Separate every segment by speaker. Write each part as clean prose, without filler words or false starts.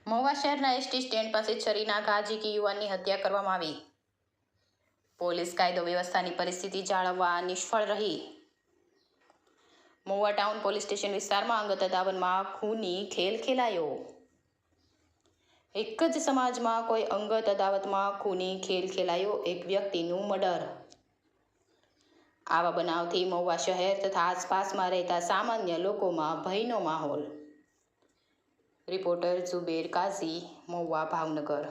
Speaker 1: મહુવા શહેરના ST stand પાસે છરીના ઘા ઝીકી યુવાનની હત્યા કરવામાં આવી। પોલીસ કાયદો વ્યવસ્થાની પરિસ્થિતિ જાળવવા નિષ્ફળ રહી। મહુવા ટાઉન પોલીસ સ્ટેશન વિસ્તારમાં અંગત અદાવતમાં ખૂની ખેલ ખેલાયો। એક જ સમાજમાં કોઈ અંગત અદાવતમાં ખૂની ખેલ ખેલાયો, એક વ્યક્તિનું મર્ડર। આવા બનાવથી મહુવા શહેર તથા આસપાસમાં રહેતા સામાન્ય લોકોમાં ભયનો માહોલ। રિપોર્ટર ઝુબેર કાઝી, મહુવા, ભાવનગર।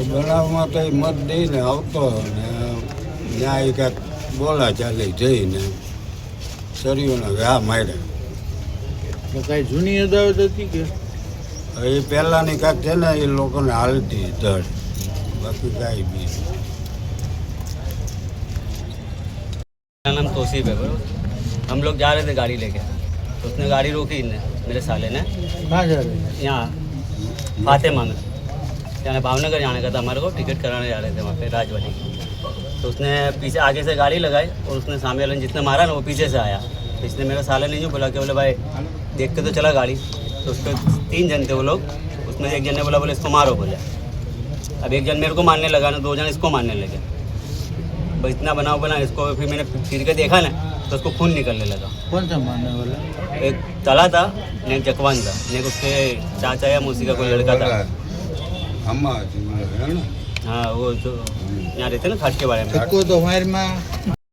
Speaker 2: બનાવમાં તો મત દઈને આવતો ને ત્યાં કાંઈક બોલા ચાલી જઈને શરીરોના ઘા માર્યા।
Speaker 3: કાંઈ જૂની અદાવત હતી કે
Speaker 2: એ પહેલાંની કાંઈક છે ને એ લોકોને હાલતી ધડ, બાકી કાંઈ બી।
Speaker 4: मेरा नाम तोसीफ है बराबर। हम लोग जा रहे थे गाड़ी लेके, तो उसने गाड़ी रोकी ने मेरे साले ने।
Speaker 3: कहाँ जा रहे हैं?
Speaker 4: यहाँ फातेमा में, यहाँ भावनगर जाने का था हमारे को, टिकट कराने जा रहे थे वहाँ पे राजवाड़ी। तो उसने पीछे आगे से गाड़ी लगाई और उसने सामने वाले ने जिसने मारा ना वो पीछे से आया। तो इसने मेरे साले ने यूँ बोला कि बोले भाई देख के तो चला गाड़ी। तो उस पर 3 जन थे वो लोग, उसमें से एक जन ने बोला बोले इसको मारो बोले। अब एक जन मेरे को मारने लगा ना, 2 जन इसको मारने लगे। बस इतना बनाव बना, इसको फिर मैंने फिर के देखा ना तो उसको खून निकलने लगा।
Speaker 3: कौन सा मारने वाला?
Speaker 4: एक तला था ने एक जकवान था ने उसके चाचा या मौसी का कोई लड़का था।
Speaker 2: આમાં
Speaker 4: हाँ वो जो यहाँ रहते ना खाट के बारे में।
Speaker 3: इसको तो हमारे में